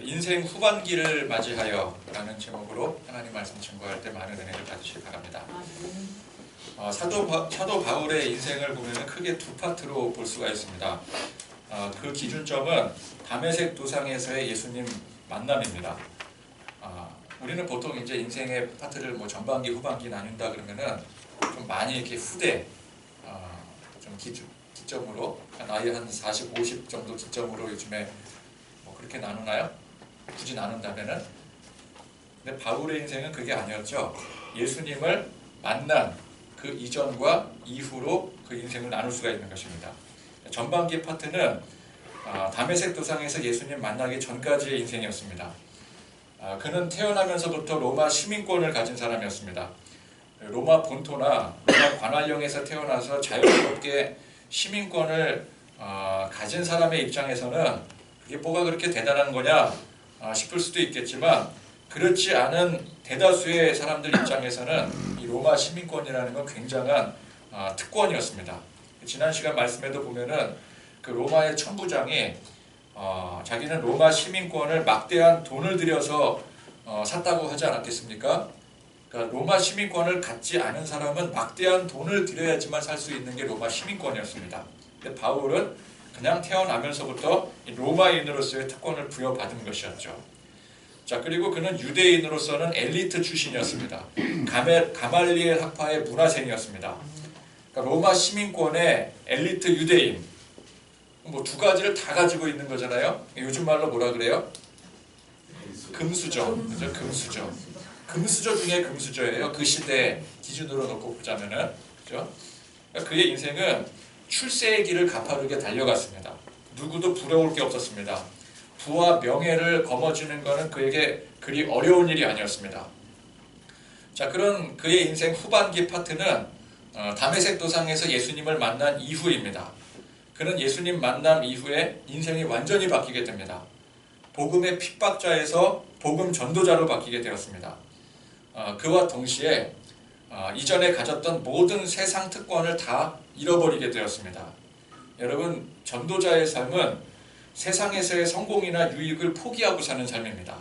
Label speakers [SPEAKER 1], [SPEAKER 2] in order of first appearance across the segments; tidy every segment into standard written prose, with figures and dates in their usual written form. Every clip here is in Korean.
[SPEAKER 1] 인생 후반기를 맞이하여 라는 제목으로 하나님 말씀 증거할 때 많은 은혜를 받으시기 바랍니다. 사도 바울의 인생을 보면 크게 두 파트로 볼 수가 있습니다. 그 기준점은 다메섹 도상에서의 예수님 만남입니다. 우리는 보통 이제 인생의 파트를 뭐 전반기, 후반기 나눈다 그러면은 좀 많이 이렇게 후대, 좀 기점으로 나이 한 40, 50 정도 기점으로 요즘에 뭐 그렇게 나누나요? 굳이 나눈다면은. 근데 바울의 인생은 그게 아니었죠. 예수님을 만난 그 이전과 이후로 그 인생을 나눌 수가 있는 것입니다. 전반기 파트는 다메섹 도상에서 예수님 만나기 전까지의 인생이었습니다. 그는 태어나면서부터 로마 시민권을 가진 사람이었습니다. 로마 본토나 로마 관할령에서 태어나서 자유롭게 시민권을 가진 사람의 입장에서는 그게 뭐가 그렇게 대단한 거냐 싶을 수도 있겠지만, 그렇지 않은 대다수의 사람들 입장에서는 이 로마 시민권이라는 건 굉장한 특권이었습니다. 지난 시간 말씀에도 보면은 그 로마의 천부장이 자기는 로마 시민권을 막대한 돈을 들여서 샀다고 하지 않았겠습니까? 그러니까 로마 시민권을 갖지 않은 사람은 막대한 돈을 들여야지만 살 수 있는 게 로마 시민권이었습니다. 근데 바울은 그냥 태어나면서부터 로마인으로서의 특권을 부여받은 것이었죠. 자, 그리고 그는 유대인으로서는 엘리트 출신이었습니다. 가말리엘 학파의 문화생이었습니다. 그러니까 로마 시민권의 엘리트 유대인, 뭐 두 가지를 다 가지고 있는 거잖아요. 요즘 말로 뭐라 그래요? 금수저, 그죠? 금수저. 금수저 중에 금수저예요. 그 시대 기준으로 놓고 보자면은, 그죠? 그러니까 그의 인생은 출세의 길을 가파르게 달려갔습니다. 누구도 부러울 게 없었습니다. 부와 명예를 거머쥐는 것은 그에게 그리 어려운 일이 아니었습니다. 자, 그런 그의 인생 후반기 파트는 다메섹 도상에서 예수님을 만난 이후입니다. 그는 예수님 만남 이후에 인생이 완전히 바뀌게 됩니다. 복음의 핍박자에서 복음 전도자로 바뀌게 되었습니다. 그와 동시에 이전에 가졌던 모든 세상 특권을 다 잃어버리게 되었습니다. 여러분, 전도자의 삶은 세상에서의 성공이나 유익을 포기하고 사는 삶입니다.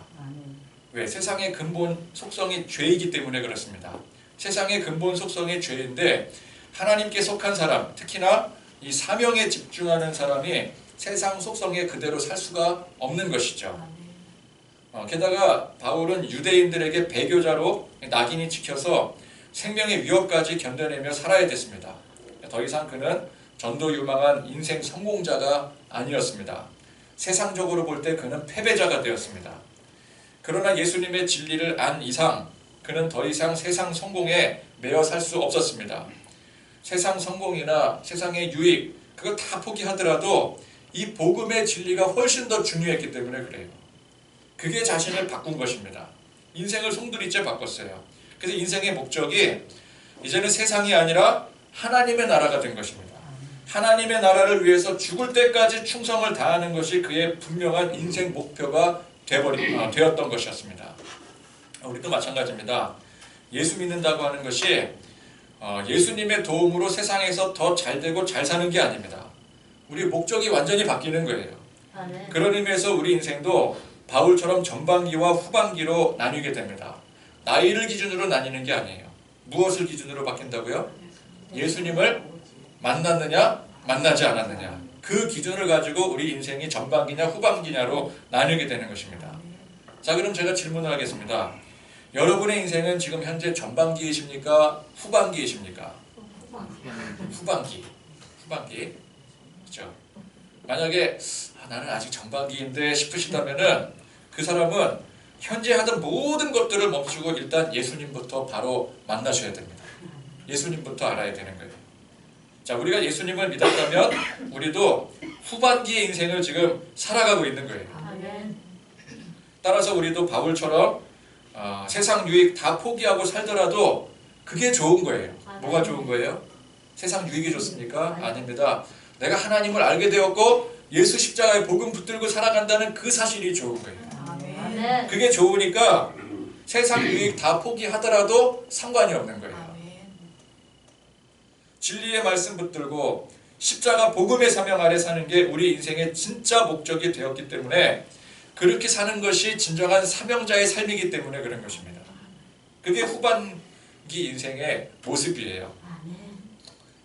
[SPEAKER 1] 왜? 세상의 근본 속성이 죄이기 때문에 그렇습니다. 세상의 근본 속성이 죄인데 하나님께 속한 사람, 특히나 이 사명에 집중하는 사람이 세상 속성에 그대로 살 수가 없는 것이죠. 게다가 바울은 유대인들에게 배교자로 낙인이 찍혀서 생명의 위협까지 견뎌내며 살아야 됐습니다. 더 이상 그는 전도 유망한 인생 성공자가 아니었습니다. 세상적으로 볼 때 그는 패배자가 되었습니다. 그러나 예수님의 진리를 안 이상 그는 더 이상 세상 성공에 매여 살 수 없었습니다. 세상 성공이나 세상의 유익, 그거 다 포기하더라도 이 복음의 진리가 훨씬 더 중요했기 때문에 그래요. 그게 자신을 바꾼 것입니다. 인생을 송두리째 바꿨어요. 그래서 인생의 목적이 이제는 세상이 아니라 하나님의 나라가 된 것입니다. 하나님의 나라를 위해서 죽을 때까지 충성을 다하는 것이 그의 분명한 인생 목표가 되었던 것이었습니다. 우리도 마찬가지입니다. 예수 믿는다고 하는 것이 예수님의 도움으로 세상에서 더 잘되고 잘 사는 게 아닙니다. 우리 목적이 완전히 바뀌는 거예요. 네. 그런 의미에서 우리 인생도 바울처럼 전반기와 후반기로 나뉘게 됩니다. 나이를 기준으로 나뉘는 게 아니에요. 무엇을 기준으로 바뀐다고요? 예수님을 만났느냐 만나지 않았느냐, 그 기준을 가지고 우리 인생이 전반기냐 후반기냐로 나뉘게 되는 것입니다. 자, 그럼 제가 질문을 하겠습니다. 여러분의 인생은 지금 현재 전반기이십니까? 후반기이십니까? 후반기. 그렇죠? 만약에 나는 아직 전반기인데 싶으시다면은 그 사람은 현재 하던 모든 것들을 멈추고 일단 예수님부터 바로 만나셔야 됩니다. 예수님부터 알아야 되는 거예요. 자, 우리가 예수님을 믿었다면 우리도 후반기의 인생을 지금 살아가고 있는 거예요. 따라서 우리도 바울처럼 세상 유익 다 포기하고 살더라도 그게 좋은 거예요. 뭐가 좋은 거예요? 세상 유익이 좋습니까? 아닙니다. 내가 하나님을 알게 되었고 예수 십자가의 복음 붙들고 살아간다는 그 사실이 좋은 거예요. 그게 좋으니까 세상 유익 다 포기하더라도 상관이 없는 거예요. 진리의 말씀 붙들고 십자가 복음의 사명 아래 사는 게 우리 인생의 진짜 목적이 되었기 때문에 그렇게 사는 것이 진정한 사명자의 삶이기 때문에 그런 것입니다. 그게 후반기 인생의 모습이에요.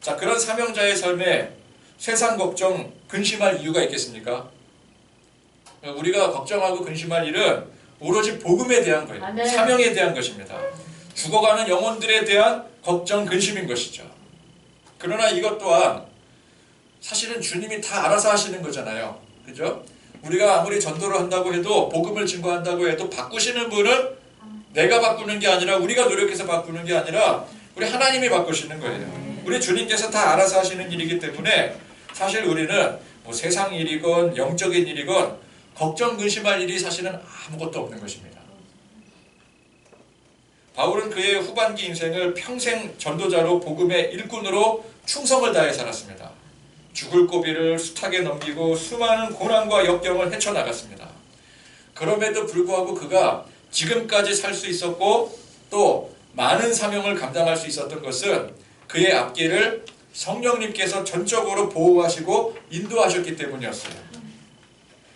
[SPEAKER 1] 자, 그런 사명자의 삶에 세상 걱정, 근심할 이유가 있겠습니까? 우리가 걱정하고 근심할 일은 오로지 복음에 대한 거예요.
[SPEAKER 2] 아멘.
[SPEAKER 1] 사명에 대한 것입니다. 죽어가는 영혼들에 대한 걱정, 근심인 것이죠. 그러나 이것 또한 사실은 주님이 다 알아서 하시는 거잖아요. 그죠? 우리가 아무리 전도를 한다고 해도, 복음을 증거한다고 해도 바꾸시는 분은 내가 바꾸는 게 아니라, 우리가 노력해서 바꾸는 게 아니라 우리 하나님이 바꾸시는 거예요. 우리 주님께서 다 알아서 하시는 일이기 때문에 사실 우리는 뭐 세상 일이건 영적인 일이건 걱정, 근심할 일이 사실은 아무것도 없는 것입니다. 바울은 그의 후반기 인생을 평생 전도자로 복음의 일꾼으로 충성을 다해 살았습니다. 죽을 고비를 숱하게 넘기고 수많은 고난과 역경을 헤쳐나갔습니다. 그럼에도 불구하고 그가 지금까지 살 수 있었고 또 많은 사명을 감당할 수 있었던 것은 그의 앞길을 성령님께서 전적으로 보호하시고 인도하셨기 때문이었어요.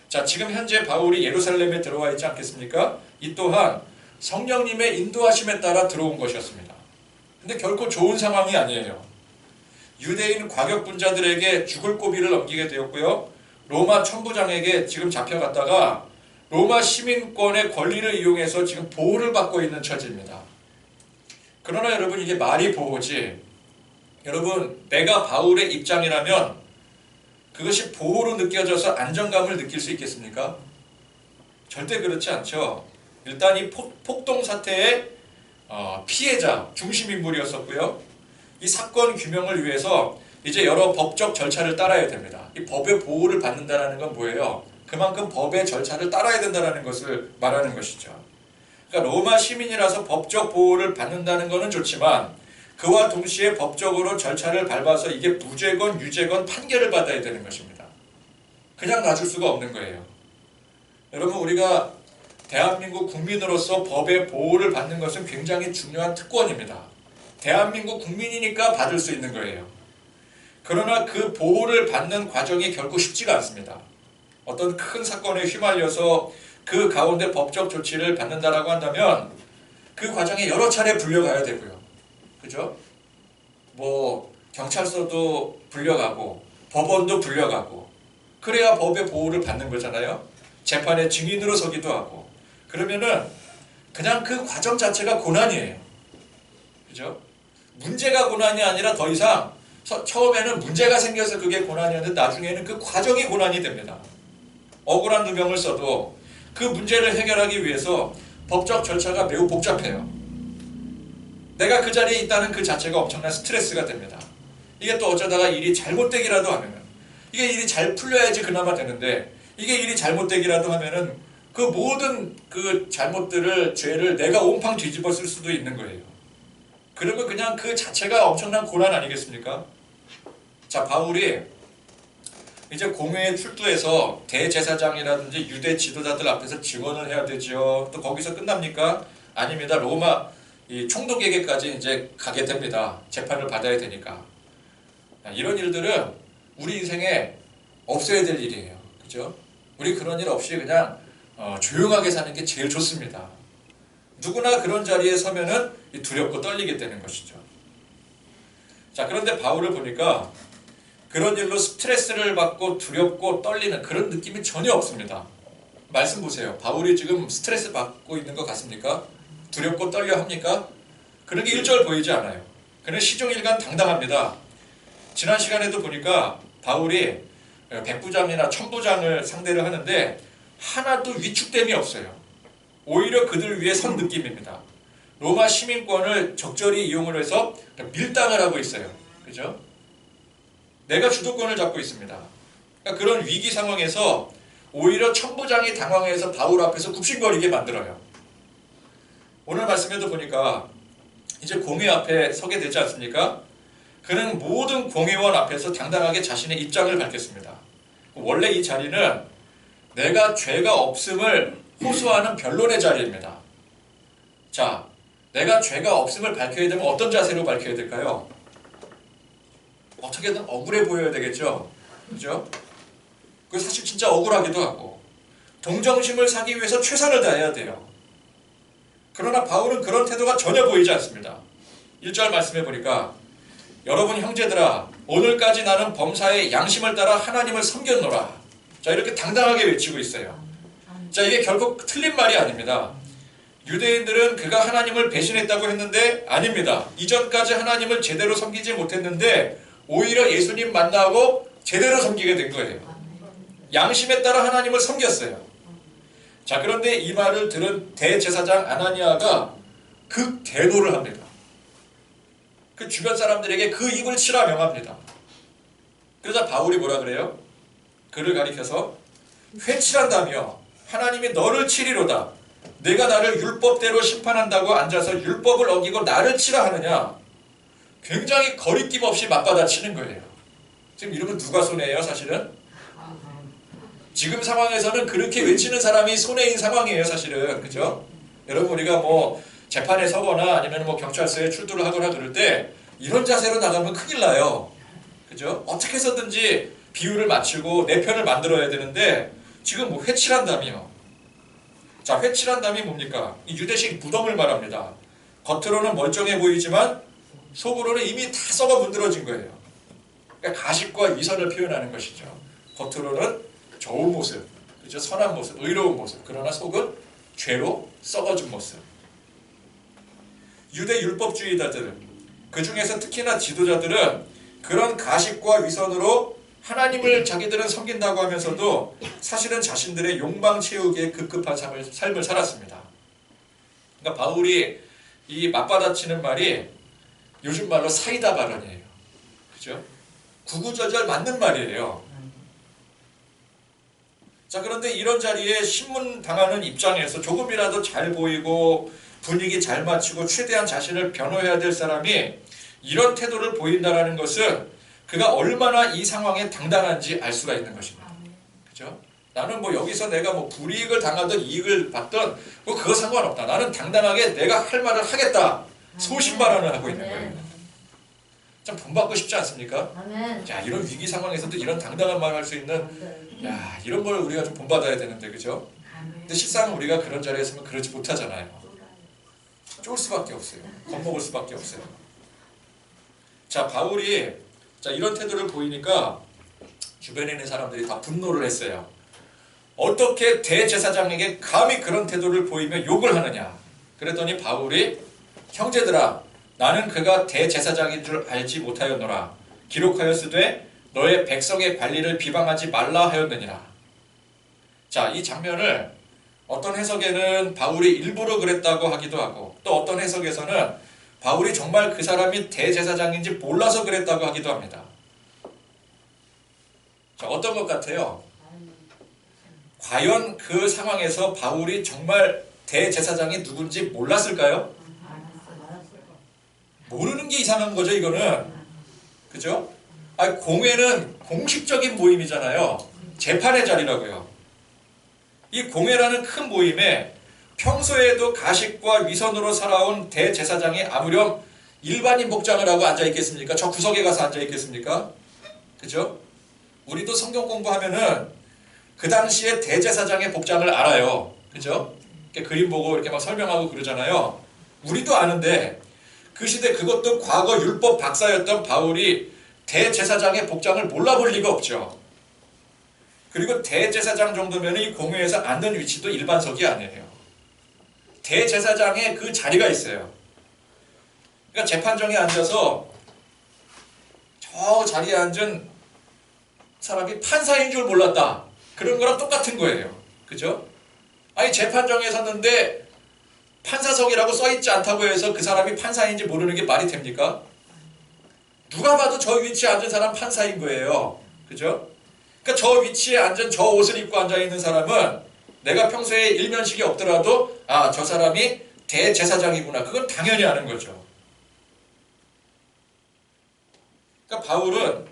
[SPEAKER 1] 자, 지금 현재 바울이 예루살렘에 들어와 있지 않겠습니까? 이 또한 성령님의 인도하심에 따라 들어온 것이었습니다. 근데 결코 좋은 상황이 아니에요. 유대인 과격분자들에게 죽을 고비를 넘기게 되었고요. 로마 천부장에게 지금 잡혀갔다가 로마 시민권의 권리를 이용해서 지금 보호를 받고 있는 처지입니다. 그러나 여러분, 이게 말이 보호지, 여러분, 내가 바울의 입장이라면 그것이 보호로 느껴져서 안정감을 느낄 수 있겠습니까? 절대 그렇지 않죠. 일단 이 폭동 사태의 피해자, 중심인물이었었고요. 이 사건 규명을 위해서 이제 여러 법적 절차를 따라야 됩니다. 이 법의 보호를 받는다는 건 뭐예요? 그만큼 법의 절차를 따라야 된다는 것을 말하는 것이죠. 그러니까 로마 시민이라서 법적 보호를 받는다는 것은 좋지만 그와 동시에 법적으로 절차를 밟아서 이게 무죄건 유죄건 판결을 받아야 되는 것입니다. 그냥 놔줄 수가 없는 거예요. 여러분, 우리가 대한민국 국민으로서 법의 보호를 받는 것은 굉장히 중요한 특권입니다. 대한민국 국민이니까 받을 수 있는 거예요. 그러나 그 보호를 받는 과정이 결코 쉽지가 않습니다. 어떤 큰 사건에 휘말려서 그 가운데 법적 조치를 받는다라고 한다면 그 과정에 여러 차례 불려가야 되고요. 그죠? 뭐 경찰서도 불려가고 법원도 불려가고 그래야 법의 보호를 받는 거잖아요. 재판에 증인으로 서기도 하고. 그러면은 그냥 그 과정 자체가 고난이에요. 그죠? 문제가 고난이 아니라 더 이상 처음에는 문제가 생겨서 그게 고난이었는데 나중에는 그 과정이 고난이 됩니다. 억울한 누명을 써도 그 문제를 해결하기 위해서 법적 절차가 매우 복잡해요. 내가 그 자리에 있다는 그 자체가 엄청난 스트레스가 됩니다. 이게 또 어쩌다가 일이 잘못되기라도 하면은, 이게 일이 잘 풀려야지 그나마 되는데 이게 일이 잘못되기라도 하면은 그 모든 그 잘못들을, 죄를 내가 온팡 뒤집어 쓸 수도 있는 거예요. 그리고 그냥 그 자체가 엄청난 고난 아니겠습니까? 자, 바울이 이제 공회에 출두해서 대제사장이라든지 유대 지도자들 앞에서 증언을 해야 되죠. 또 거기서 끝납니까? 아닙니다. 로마 이 총독에게까지 이제 가게 됩니다. 재판을 받아야 되니까. 이런 일들은 우리 인생에 없어야 될 일이에요. 그죠? 우리 그런 일 없이 그냥 조용하게 사는 게 제일 좋습니다. 누구나 그런 자리에 서면은 두렵고 떨리게 되는 것이죠. 자, 그런데 바울을 보니까 그런 일로 스트레스를 받고 두렵고 떨리는 그런 느낌이 전혀 없습니다. 말씀 보세요. 바울이 지금 스트레스 받고 있는 것 같습니까? 두렵고 떨려 합니까? 그런 게 일절 보이지 않아요. 그는 시종일관 당당합니다. 지난 시간에도 보니까 바울이 백부장이나 천부장을 상대를 하는데 하나도 위축됨이 없어요. 오히려 그들 위해 선 느낌입니다. 로마 시민권을 적절히 이용을 해서 밀당을 하고 있어요. 그죠? 내가 주도권을 잡고 있습니다. 그러니까 그런 위기 상황에서 오히려 천부장이 당황해서 바울 앞에서 굽신거리게 만들어요. 오늘 말씀에도 보니까 이제 공회 앞에 서게 되지 않습니까? 그는 모든 공회원 앞에서 당당하게 자신의 입장을 밝혔습니다. 원래 이 자리는 내가 죄가 없음을 호소하는 변론의 자리입니다. 자, 내가 죄가 없음을 밝혀야 되면 어떤 자세로 밝혀야 될까요? 어떻게든 억울해 보여야 되겠죠. 그죠? 그 사실 진짜 억울하기도 하고 동정심을 사기 위해서 최선을 다해야 돼요. 그러나 바울은 그런 태도가 전혀 보이지 않습니다. 1절 말씀해 보니까 여러분 형제들아 오늘까지 나는 범사의 양심을 따라 하나님을 섬겼노라. 자, 이렇게 당당하게 외치고 있어요. 자, 이게 결국 틀린 말이 아닙니다. 유대인들은 그가 하나님을 배신했다고 했는데 아닙니다. 이전까지 하나님을 제대로 섬기지 못했는데 오히려 예수님 만나고 제대로 섬기게 된 거예요. 양심에 따라 하나님을 섬겼어요. 자, 그런데 이 말을 들은 대제사장 아나니아가 극대노를 합니다. 그 주변 사람들에게 그 입을 치라 명합니다. 그러자 바울이 뭐라 그래요? 그를 가리켜서 회칠한다며 하나님이 너를 치리로다. 내가 나를 율법대로 심판한다고 앉아서 율법을 어기고 나를 치라 하느냐. 굉장히 거리낌 없이 맞받아치는 거예요. 지금 이러면 누가 손해예요 사실은? 지금 상황에서는 그렇게 외치는 사람이 손해인 상황이에요 사실은. 그죠? 여러분 우리가 뭐 재판에 서거나 아니면 뭐 경찰서에 출두를 하거나 그럴 때 이런 자세로 나가면 큰일 나요. 그죠? 어떻게 해서든지 비율을 맞추고 내 편을 만들어야 되는데 지금 뭐 회칠한다며. 자, 회칠한다음이 뭡니까? 이 유대식 무덤을 말합니다. 겉으로는 멀쩡해 보이지만 속으로는 이미 다 썩어 문드러진 거예요. 그러니까 가식과 위선을 표현하는 것이죠. 겉으로는 좋은 모습, 그렇죠? 선한 모습, 의로운 모습. 그러나 속은 죄로 썩어진 모습. 유대 율법주의자들, 그 중에서 특히나 지도자들은 그런 가식과 위선으로 하나님을 자기들은 섬긴다고 하면서도 사실은 자신들의 욕망 채우기에 급급한 삶을 살았습니다. 그러니까 바울이 이 맞받아치는 말이 요즘 말로 사이다 발언이에요. 그죠? 구구절절 맞는 말이에요. 자, 그런데 이런 자리에 신문당하는 입장에서 조금이라도 잘 보이고 분위기 잘 맞추고 최대한 자신을 변호해야 될 사람이 이런 태도를 보인다는 것은 그가 얼마나 이 상황에 당당한지 알 수가 있는 것입니다. 그죠? 나는 뭐 여기서 내가 뭐 불이익을 당하든 이익을 받든 뭐 그거 상관없다. 나는 당당하게 내가 할 말을 하겠다. 소신 발언을 하고 있는 거예요. 참 본받고 싶지 않습니까? 자, 이런 위기 상황에서도 이런 당당한 말을 할 수 있는 이런 걸 우리가 좀 본받아야 되는데 그죠? 근데 실상 우리가 그런 자리에 있으면 그러지 못하잖아요. 쫄 수밖에 없어요. 겁먹을 수밖에 없어요. 자, 바울이 이런 태도를 보이니까 주변에 있는 사람들이 다 분노를 했어요. 어떻게 대제사장에게 감히 그런 태도를 보이며 욕을 하느냐. 그랬더니 바울이 형제들아 나는 그가 대제사장인 줄 알지 못하였노라. 기록하였으되 너의 백성의 관리를 비방하지 말라 하였느니라. 자, 이 장면을 어떤 해석에는 바울이 일부러 그랬다고 하기도 하고 또 어떤 해석에서는 바울이 정말 그 사람이 대제사장인지 몰라서 그랬다고 하기도 합니다. 자, 어떤 것 같아요? 과연 그 상황에서 바울이 정말 대제사장이 누군지 몰랐을까요? 모르는 게 이상한 거죠, 이거는. 그죠? 공회는 공식적인 모임이잖아요. 재판의 자리라고요. 이 공회라는 큰 모임에 평소에도 가식과 위선으로 살아온 대제사장이 아무렴 일반인 복장을 하고 앉아있겠습니까? 저 구석에 가서 앉아있겠습니까? 그죠? 우리도 성경 공부하면은 그 당시에 대제사장의 복장을 알아요. 그죠? 이렇게 그림 보고 이렇게 막 설명하고 그러잖아요. 우리도 아는데 그 시대 그것도 과거 율법 박사였던 바울이 대제사장의 복장을 몰라볼 리가 없죠. 그리고 대제사장 정도면 이 공회에서 앉는 위치도 일반석이 아니에요. 대제사장의 그 자리가 있어요. 그러니까 재판정에 앉아서 저 자리에 앉은 사람이 판사인 줄 몰랐다. 그런 거랑 똑같은 거예요. 그죠? 아니 재판정에 섰는데 판사석이라고 써있지 않다고 해서 그 사람이 판사인지 모르는 게 말이 됩니까? 누가 봐도 저 위치에 앉은 사람 판사인 거예요. 그죠? 그러니까 저 위치에 앉은 저 옷을 입고 앉아있는 사람은 내가 평소에 일면식이 없더라도 저 사람이 대제사장이구나. 그건 당연히 아는 거죠. 그러니까 바울은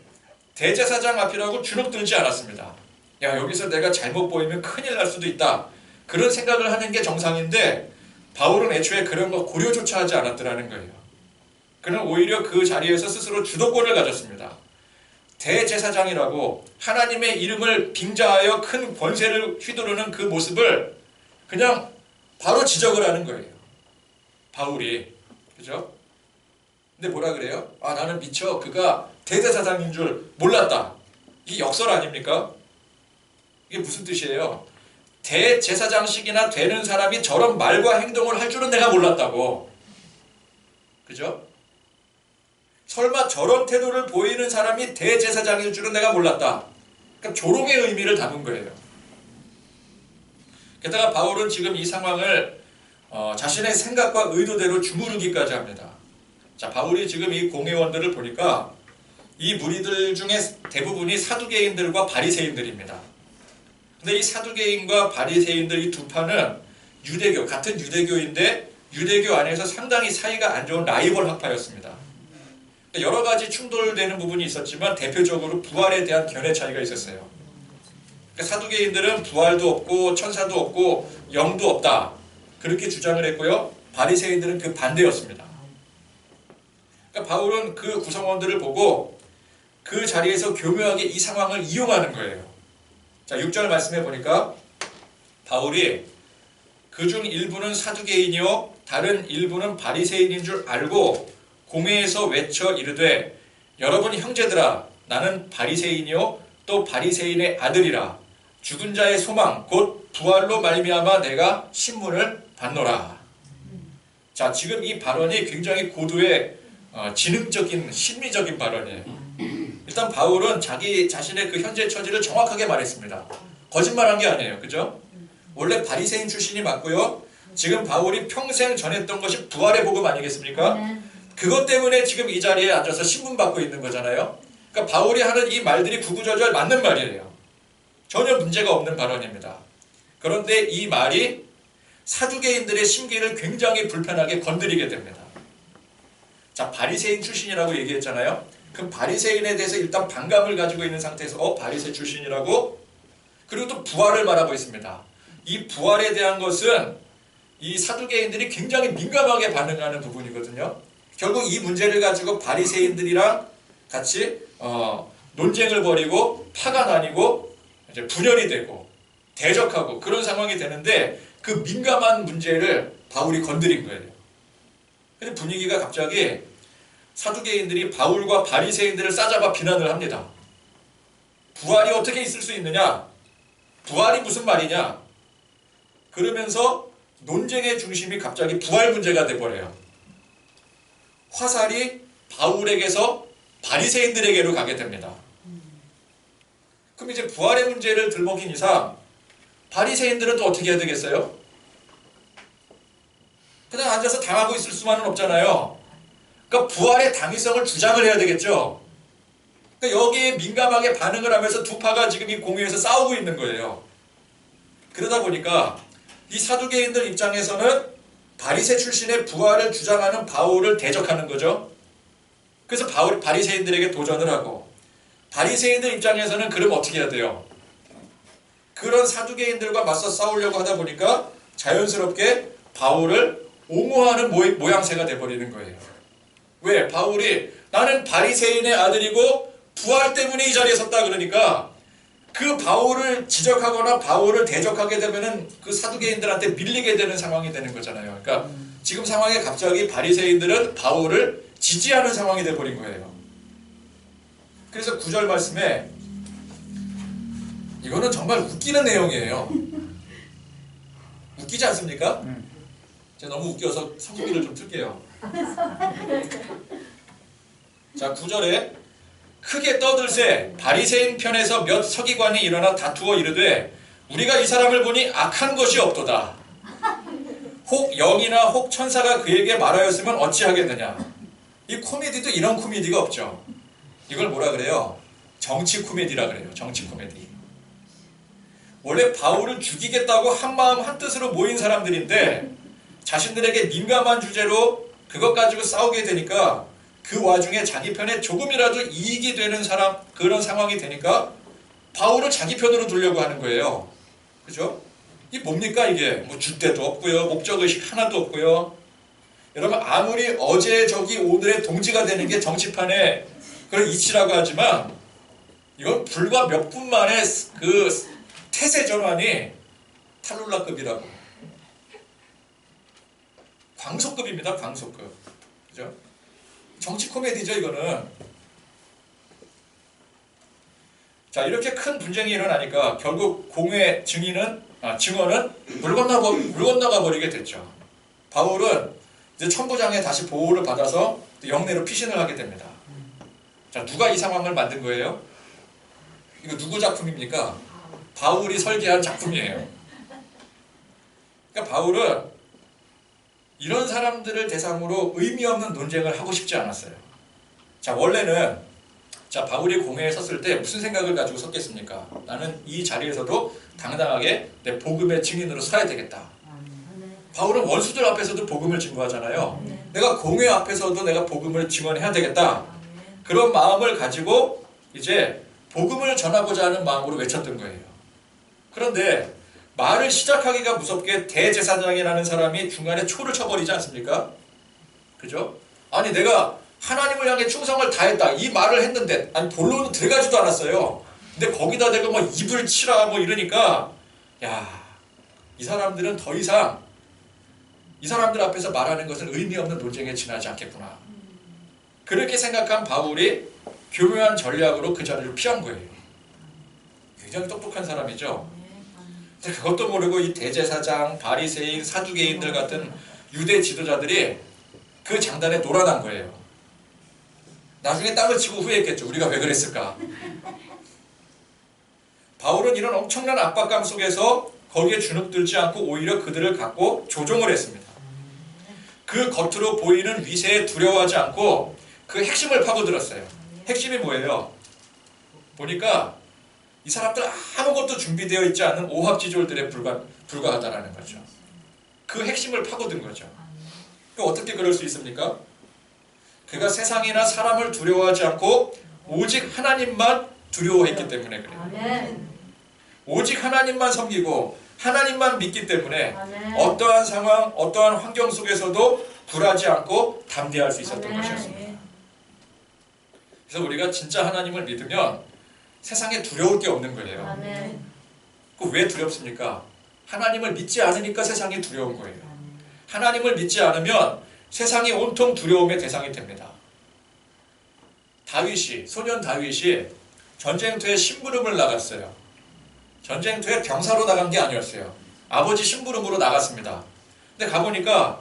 [SPEAKER 1] 대제사장 앞이라고 주눅들지 않았습니다. 야, 여기서 내가 잘못 보이면 큰일 날 수도 있다. 그런 생각을 하는 게 정상인데 바울은 애초에 그런 거 고려조차 하지 않았더라는 거예요. 그는 오히려 그 자리에서 스스로 주도권을 가졌습니다. 대제사장이라고 하나님의 이름을 빙자하여 큰 권세를 휘두르는 그 모습을 그냥 바로 지적을 하는 거예요. 바울이. 그죠? 근데 뭐라 그래요? 아, 나는 미처 그가 대제사장인 줄 몰랐다. 이게 역설 아닙니까? 이게 무슨 뜻이에요? 대제사장식이나 되는 사람이 저런 말과 행동을 할 줄은 내가 몰랐다고. 그죠? 설마 저런 태도를 보이는 사람이 대제사장일 줄은 내가 몰랐다. 그러니까 조롱의 의미를 담은 거예요. 게다가 바울은 지금 이 상황을 자신의 생각과 의도대로 주무르기까지 합니다. 자, 바울이 지금 이 공회원들을 보니까 이 무리들 중에 대부분이 사두개인들과 바리새인들입니다. 근데 이 사두개인과 바리새인들 이 두 파는 유대교, 같은 유대교인데 유대교 안에서 상당히 사이가 안 좋은 라이벌 학파였습니다. 여러 가지 충돌되는 부분이 있었지만 대표적으로 부활에 대한 견해 차이가 있었어요. 그러니까 사두개인들은 부활도 없고 천사도 없고 영도 없다. 그렇게 주장을 했고요. 바리새인들은 그 반대였습니다. 그러니까 바울은 그 구성원들을 보고 그 자리에서 교묘하게 이 상황을 이용하는 거예요. 자, 6절 말씀해 보니까 바울이 그중 일부는 사두개인이요 다른 일부는 바리새인인 줄 알고 공회에서 외쳐 이르되 여러분 형제들아 나는 바리새인이요 또 바리새인의 아들이라 죽은 자의 소망 곧 부활로 말미암아 내가 신문을 받노라. 자, 지금 이 발언이 굉장히 고도의 지능적인 심리적인 발언이에요. 일단 바울은 자기 자신의 그 현재 처지를 정확하게 말했습니다. 거짓말한 게 아니에요. 그죠? 원래 바리새인 출신이 맞고요. 지금 바울이 평생 전했던 것이 부활의 복음 아니겠습니까? 그것 때문에 지금 이 자리에 앉아서 신문 받고 있는 거잖아요. 그러니까 바울이 하는 이 말들이 구구절절 맞는 말이에요. 전혀 문제가 없는 발언입니다. 그런데 이 말이 사두개인들의 심기를 굉장히 불편하게 건드리게 됩니다. 자, 바리새인 출신이라고 얘기했잖아요. 그럼 바리새인에 대해서 일단 반감을 가지고 있는 상태에서 바리새 출신이라고? 그리고 또 부활을 말하고 있습니다. 이 부활에 대한 것은 이 사두개인들이 굉장히 민감하게 반응하는 부분이거든요. 결국 이 문제를 가지고 바리새인들이랑 같이 논쟁을 벌이고 파가 나뉘고 이제 분열이 되고 대적하고 그런 상황이 되는데 그 민감한 문제를 바울이 건드린 거예요. 근데 분위기가 갑자기 사두개인들이 바울과 바리새인들을 싸잡아 비난을 합니다. 부활이 어떻게 있을 수 있느냐? 부활이 무슨 말이냐? 그러면서 논쟁의 중심이 갑자기 부활 문제가 돼버려요. 화살이 바울에게서 바리새인들에게로 가게 됩니다. 그럼 이제 부활의 문제를 들먹인 이상 바리새인들은 또 어떻게 해야 되겠어요? 그냥 앉아서 당하고 있을 수만은 없잖아요. 그러니까 부활의 당위성을 주장을 해야 되겠죠. 그러니까 여기에 민감하게 반응을 하면서 두 파가 지금 이 공회에서 싸우고 있는 거예요. 그러다 보니까 이 사두개인들 입장에서는 바리새 출신의 부활을 주장하는 바울을 대적하는 거죠. 그래서 바리새인들에게 도전을 하고 바리새인들 입장에서는 그럼 어떻게 해야 돼요? 그런 사두개인들과 맞서 싸우려고 하다 보니까 자연스럽게 바울을 옹호하는 모양새가 돼버리는 거예요. 왜? 바울이 나는 바리새인의 아들이고 부활 때문에 이 자리에 섰다 그러니까 그 바울을 지적하거나 바울을 대적하게 되면은 그 사두개인들한테 밀리게 되는 상황이 되는 거잖아요. 그러니까 지금 상황에 갑자기 바리새인들은 바울을 지지하는 상황이 돼버린 거예요. 그래서 9절 말씀에 이거는 정말 웃기는 내용이에요. 웃기지 않습니까? 제가 너무 웃겨서 성기를 좀 틀게요. 자, 9절에 크게 떠들세 바리새인 편에서 몇 서기관이 일어나 다투어 이르되 우리가 이 사람을 보니 악한 것이 없도다. 혹 영이나 혹 천사가 그에게 말하였으면 어찌하겠느냐. 이 코미디도 이런 코미디가 없죠. 이걸 뭐라 그래요? 정치 코미디라 그래요. 정치 코미디. 원래 바울을 죽이겠다고 한마음 한뜻으로 모인 사람들인데 자신들에게 민감한 주제로 그것 가지고 싸우게 되니까 그 와중에 자기 편에 조금이라도 이익이 되는 그런 상황이 되니까 바울을 자기 편으로 두려고 하는 거예요. 그죠? 이게 뭡니까 이게? 뭐 줏대도 없고요. 목적의식 하나도 없고요. 여러분 아무리 어제의 적이 오늘의 동지가 되는 게 정치판의 그런 이치라고 하지만 이건 불과 몇 분 만에 그 태세 전환이 탈룰라급이라고. 광속급입니다. 광속급. 그죠? 정치 코미디죠, 이거는. 자, 이렇게 큰 분쟁이 일어나니까 결국 공회 증언은 물 건너가 버리게 됐죠. 바울은 이제 천부장에 다시 보호를 받아서 영내로 피신을 하게 됩니다. 자, 누가 이 상황을 만든 거예요? 이거 누구 작품입니까? 바울이 설계한 작품이에요. 그러니까 바울은 이런 사람들을 대상으로 의미 없는 논쟁을 하고 싶지 않았어요. 자, 원래는 바울이 공회에 섰을 때 무슨 생각을 가지고 섰겠습니까? 나는 이 자리에서도 당당하게 내 복음의 증인으로 서야 되겠다. 바울은 원수들 앞에서도 복음을 증거하잖아요. 내가 공회 앞에서도 내가 복음을 증언해야 되겠다. 그런 마음을 가지고 이제 복음을 전하고자 하는 마음으로 외쳤던 거예요. 그런데 말을 시작하기가 무섭게 대제사장이라는 사람이 중간에 초를 쳐버리지 않습니까? 그죠? 아니, 내가 하나님을 향해 충성을 다했다 이 말을 했는데, 아니 본론은 들어가지도 않았어요. 근데 거기다 대고 뭐 입을 치라 뭐 이러니까, 야, 이 사람들은 더 이상 이 사람들 앞에서 말하는 것은 의미 없는 논쟁에 지나지 않겠구나. 그렇게 생각한 바울이 교묘한 전략으로 그 자리를 피한 거예요. 굉장히 똑똑한 사람이죠. 근데 그것도 모르고 이 대제사장, 바리새인, 사두개인들 같은 유대 지도자들이 그 장단에 놀아난 거예요. 나중에 땅을 치고 후회했겠죠. 우리가 왜 그랬을까? 바울은 이런 엄청난 압박감 속에서 거기에 주눅들지 않고 오히려 그들을 갖고 조종을 했습니다. 그 겉으로 보이는 위세에 두려워하지 않고 그 핵심을 파고들었어요. 핵심이 뭐예요? 보니까 이 사람들 아무것도 준비되어 있지 않은 오합지졸들에 불과하다라는 거죠. 그 핵심을 파고든 거죠. 어떻게 그럴 수 있습니까? 그가 세상이나 사람을 두려워하지 않고 오직 하나님만 두려워했기 때문에 그래요. 오직 하나님만 섬기고 하나님만 믿기 때문에 어떠한 상황, 어떠한 환경 속에서도 굴하지 않고 담대할 수 있었던 것이었습니다. 그래서 우리가 진짜 하나님을 믿으면 세상에 두려울 게 없는 거예요. 그 왜 두렵습니까? 하나님을 믿지 않으니까 세상이 두려운 거예요. 하나님을 믿지 않으면 세상이 온통 두려움의 대상이 됩니다. 소년 다윗이 전쟁터에 심부름을 나갔어요. 전쟁터에 병사로 나간 게 아니었어요. 아버지 심부름으로 나갔습니다. 근데 가보니까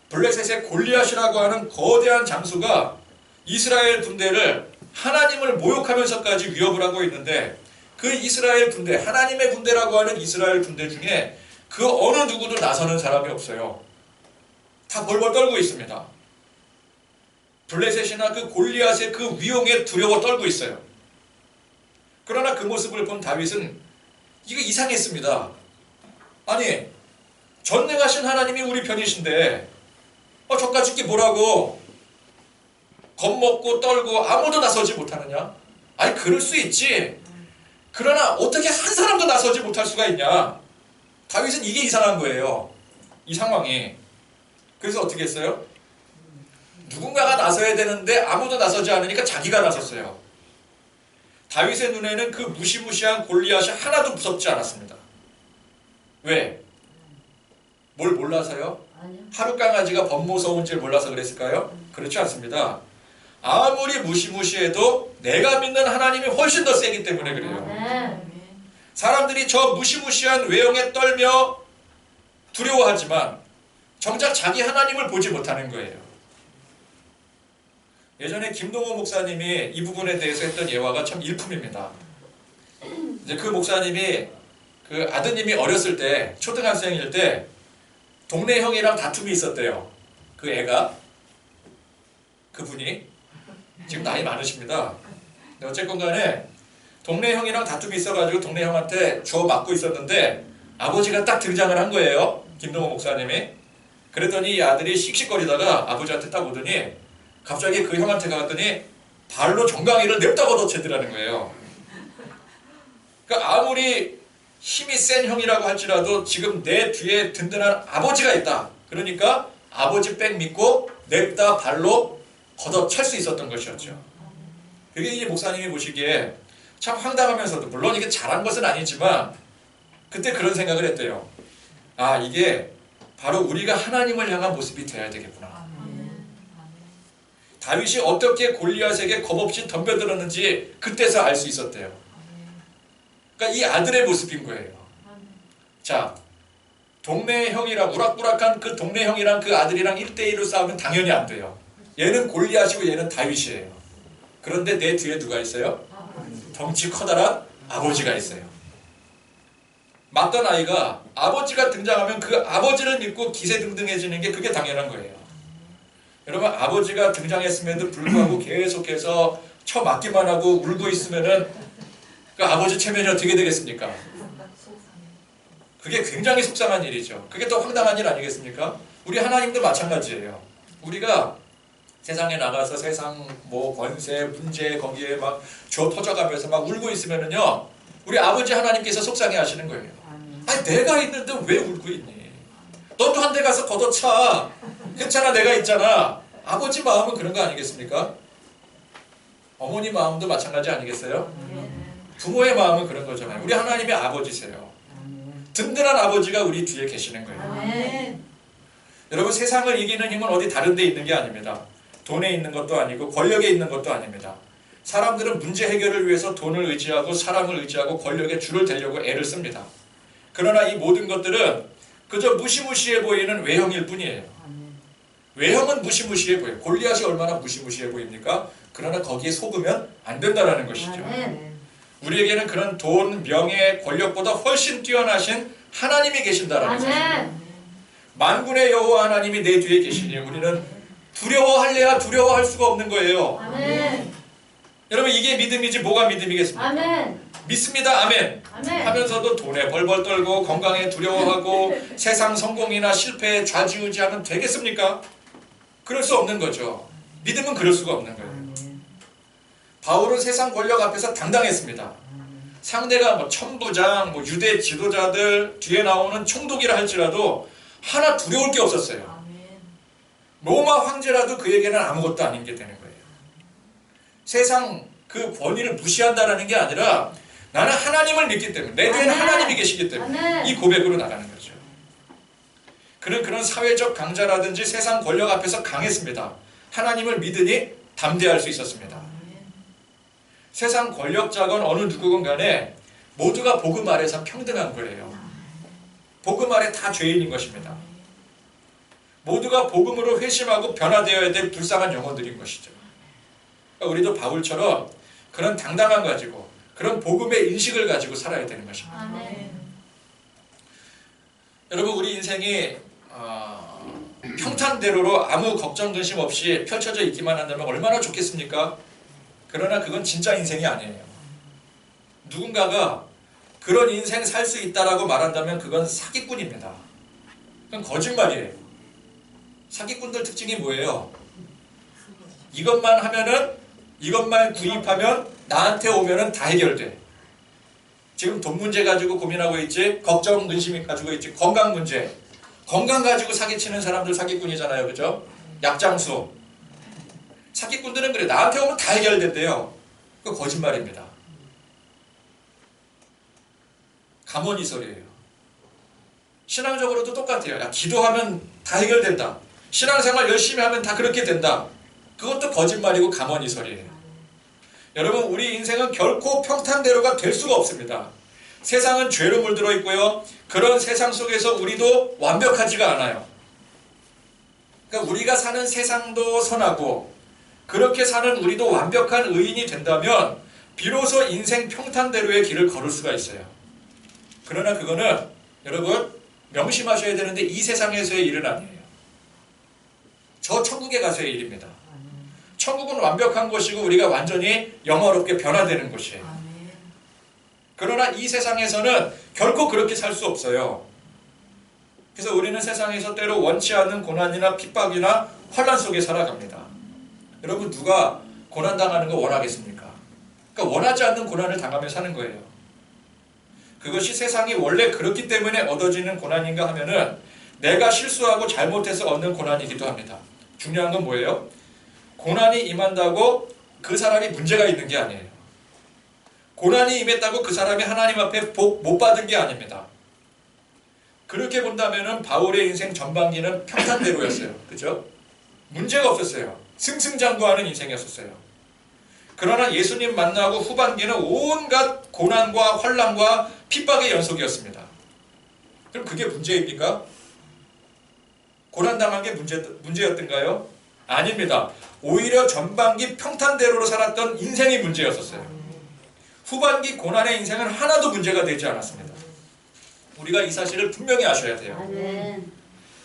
[SPEAKER 1] 블레셋의 골리앗이라고 하는 거대한 장수가 이스라엘 군대를 하나님을 모욕하면서까지 위협을 하고 있는데, 그 이스라엘 군대, 하나님의 군대라고 하는 이스라엘 군대 중에 그 어느 누구도 나서는 사람이 없어요. 다 벌벌 떨고 있습니다. 블레셋이나 그 골리앗의 그 위용에 두려워 떨고 있어요. 그러나 그 모습을 본 다윗은 이거 이상했습니다. 아니, 전능하신 하나님이 우리 편이신데 저까짓 게 뭐라고 겁먹고 떨고 아무도 나서지 못하느냐? 아니, 그럴 수 있지. 그러나 어떻게 한 사람도 나서지 못할 수가 있냐? 다윗은 이게 이상한 거예요. 이 상황이. 그래서 어떻게 했어요? 누군가가 나서야 되는데 아무도 나서지 않으니까 자기가 나섰어요. 다윗의 눈에는 그 무시무시한 골리앗이 하나도 무섭지 않았습니다. 왜? 뭘 몰라서요? 하루 강아지가 법무서운 줄 몰라서 그랬을까요? 그렇지 않습니다. 아무리 무시무시해도 내가 믿는 하나님이 훨씬 더 세기 때문에 그래요. 사람들이 저 무시무시한 외형에 떨며 두려워하지만 정작 자기 하나님을 보지 못하는 거예요. 예전에 김동호 목사님이 이 부분에 대해서 했던 예화가 참 일품입니다. 이제 그 목사님이 그 아드님이 어렸을 때, 초등학생일 때 동네 형이랑 다툼이 있었대요. 그 애가, 그분이 지금 나이 많으십니다. 근데 어쨌건 간에 동네 형이랑 다툼이 있어가지고 동네 형한테 주워 맞고 있었는데 아버지가 딱 등장을 한 거예요. 김동호 목사님이. 그랬더니 이 아들이 씩씩거리다가 아버지한테 딱 오더니 갑자기 그 형한테 가더니 발로 정강이를 냅다 걷어채더라는 거예요. 그러니까 아무리 힘이 센 형이라고 할지라도 지금 내 뒤에 든든한 아버지가 있다. 그러니까 아버지 백 믿고 냅다 발로 걷어찰 수 있었던 것이었죠. 그게 이 목사님이 보시기에 참 황당하면서도, 물론 이게 잘한 것은 아니지만 그때 그런 생각을 했대요. 아, 이게 바로 우리가 하나님을 향한 모습이 돼야 되겠구나. 다윗이 어떻게 골리앗에게 겁없이 덤벼들었는지 그때서 알 수 있었대요. 그러니까 이 아들의 모습인 거예요. 자, 동네 형이랑, 우락부락한 그 동네 형이랑 그 아들이랑 1대1로 싸우면 당연히 안 돼요. 얘는 골리앗이고 얘는 다윗이에요. 그런데 내 뒤에 누가 있어요? 덩치 커다란 아버지가 있어요. 맞던 아이가 아버지가 등장하면 그 아버지를 믿고 기세등등해지는 게 그게 당연한 거예요. 여러분, 아버지가 등장했음에도 불구하고 계속해서 쳐맞기만 하고 울고 있으면은 그 아버지 체면이 어떻게 되겠습니까? 그게 굉장히 속상한 일이죠. 그게 더 황당한 일 아니겠습니까? 우리 하나님도 마찬가지예요. 우리가 세상에 나가서 세상 뭐 권세, 문제 거기에 막 쥐어 터져가면서 막 울고 있으면은요, 우리 아버지 하나님께서 속상해 하시는 거예요. 아니, 내가 있는데 왜 울고 있니? 너도 한 대 가서 걷어차. 괜찮아, 내가 있잖아. 아버지 마음은 그런 거 아니겠습니까? 어머니 마음도 마찬가지 아니겠어요? 부모의 마음은 그런 거잖아요. 우리 하나님의 아버지세요. 든든한 아버지가 우리 뒤에 계시는 거예요. 여러분, 세상을 이기는 힘은 어디 다른 데 있는 게 아닙니다. 돈에 있는 것도 아니고 권력에 있는 것도 아닙니다. 사람들은 문제 해결을 위해서 돈을 의지하고 사람을 의지하고 권력에 줄을 대려고 애를 씁니다. 그러나 이 모든 것들은 그저 무시무시해 보이는 외형일 뿐이에요. 외형은 무시무시해 보여요. 골리앗이 얼마나 무시무시해 보입니까? 그러나 거기에 속으면 안 된다는 것이죠. 우리에게는 그런 돈, 명예, 권력보다 훨씬 뛰어나신 하나님이 계신다라는 것입니다. 만군의 여호와 하나님이 내 뒤에 계시니 우리는 두려워할래야 두려워할 수가 없는 거예요.
[SPEAKER 2] 아멘.
[SPEAKER 1] 여러분, 이게 믿음이지 뭐가 믿음이겠습니까?
[SPEAKER 2] 아멘.
[SPEAKER 1] 믿습니다. 아멘.
[SPEAKER 2] 아멘.
[SPEAKER 1] 하면서도 돈에 벌벌 떨고 건강에 두려워하고 세상 성공이나 실패에 좌지우지하면 되겠습니까? 그럴 수 없는 거죠. 믿음은 그럴 수가 없는 거예요. 바울은 세상 권력 앞에서 당당했습니다. 상대가 뭐 천부장, 뭐 유대 지도자들, 뒤에 나오는 총독이라 할지라도 하나 두려울 게 없었어요. 로마 황제라도 그에게는 아무것도 아닌 게 되는 거예요. 세상 그 권위를 무시한다라는 게 아니라 나는 하나님을 믿기 때문에, 내 뒤에는 하나님이 계시기 때문에 이 고백으로 나가는 거죠. 그는 그런 사회적 강자라든지 세상 권력 앞에서 강했습니다. 하나님을 믿으니 담대할 수 있었습니다. 세상 권력자건 어느 누구건 간에 모두가 복음 아래서 평등한 거예요. 복음 아래 다 죄인인 것입니다. 모두가 복음으로 회심하고 변화되어야 될 불쌍한 영혼들인 것이죠. 그러니까 우리도 바울처럼 그런 당당함 가지고 그런 복음의 인식을 가지고 살아야 되는 것입니다.
[SPEAKER 2] 아멘.
[SPEAKER 1] 여러분, 우리 인생이 평탄대로로 아무 걱정 근심 없이 펼쳐져 있기만 한다면 얼마나 좋겠습니까? 그러나 그건 진짜 인생이 아니에요. 누군가가 그런 인생 살 수 있다라고 말한다면 그건 사기꾼입니다. 그건 거짓말이에요. 사기꾼들 특징이 뭐예요? 이것만 하면은, 이것만 구입하면 나한테 오면은 다 해결돼. 지금 돈 문제 가지고 고민하고 있지, 걱정 근심이 가지고 있지, 건강 문제, 건강 가지고 사기치는 사람들 사기꾼이잖아요, 그죠? 약장수. 사기꾼들은 그래, 나한테 오면 다 해결된대요. 그거 거짓말입니다. 가모니설이에요. 신앙적으로도 똑같아요. 야, 기도하면 다 해결된다. 신앙생활 열심히 하면 다 그렇게 된다. 그것도 거짓말이고 가모니설이에요. 여러분, 우리 인생은 결코 평탄대로가 될 수가 없습니다. 세상은 죄로 물들어 있고요. 그런 세상 속에서 우리도 완벽하지가 않아요. 그러니까 우리가 사는 세상도 선하고 그렇게 사는 우리도 완벽한 의인이 된다면 비로소 인생 평탄대로의 길을 걸을 수가 있어요. 그러나 그거는 여러분 명심하셔야 되는데 이 세상에서의 일은 아니에요. 저 천국에 가서의 일입니다. 천국은 완벽한 곳이고 우리가 완전히 영화롭게 변화되는 곳이에요. 그러나 이 세상에서는 결코 그렇게 살 수 없어요. 그래서 우리는 세상에서 때로 원치 않는 고난이나 핍박이나 환난 속에 살아갑니다. 여러분, 누가 고난당하는 거 원하겠습니까? 그러니까 원하지 않는 고난을 당하며 사는 거예요. 그것이 세상이 원래 그렇기 때문에 얻어지는 고난인가 하면은 내가 실수하고 잘못해서 얻는 고난이기도 합니다. 중요한 건 뭐예요? 고난이 임한다고 그 사람이 문제가 있는 게 아니에요. 고난이 임했다고 그 사람이 하나님 앞에 복 못 받은 게 아닙니다. 그렇게 본다면은 바울의 인생 전반기는 평탄대로였어요. 그죠? 문제가 없었어요. 승승장구하는 인생이었어요. 그러나 예수님 만나고 후반기는 온갖 고난과 환난과 핍박의 연속이었습니다. 그럼 그게 문제입니까? 고난당한 게 문제였던가요? 아닙니다. 오히려 전반기 평탄대로로 살았던 인생이 문제였었어요. 후반기 고난의 인생은 하나도 문제가 되지 않았습니다. 우리가 이 사실을 분명히 아셔야 돼요.
[SPEAKER 2] 아멘.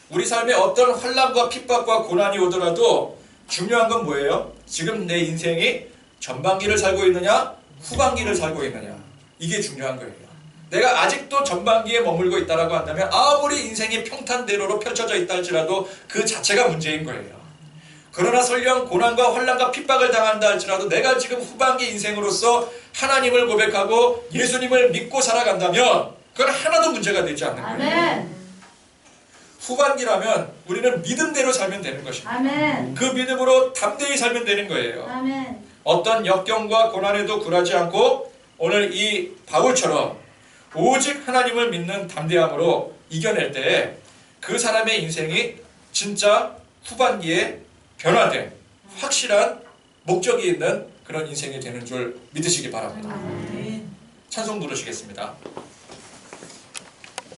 [SPEAKER 1] 우리 삶에 어떤 환난과 핍박과 고난이 오더라도 중요한 건 뭐예요? 지금 내 인생이 전반기를 살고 있느냐 후반기를 살고 있느냐, 이게 중요한 거예요. 내가 아직도 전반기에 머물고 있다라고 한다면 아무리 인생이 평탄대로로 펼쳐져 있다 할지라도 그 자체가 문제인 거예요. 그러나 설령 고난과 환난과 핍박을 당한다 할지라도 내가 지금 후반기 인생으로서 하나님을 고백하고 예수님을 믿고 살아간다면 그건 하나도 문제가 되지 않는 거예요.
[SPEAKER 2] 아멘.
[SPEAKER 1] 후반기라면 우리는 믿음대로 살면 되는 것입니다.
[SPEAKER 2] 아멘.
[SPEAKER 1] 그 믿음으로 담대히 살면 되는 거예요.
[SPEAKER 2] 아멘.
[SPEAKER 1] 어떤 역경과 고난에도 굴하지 않고 오늘 이 바울처럼 오직 하나님을 믿는 담대함으로 이겨낼 때 그 사람의 인생이 진짜 후반기에 변화된 확실한 목적이 있는 그런 인생이 되는 줄 믿으시기 바랍니다. 찬송 부르시겠습니다.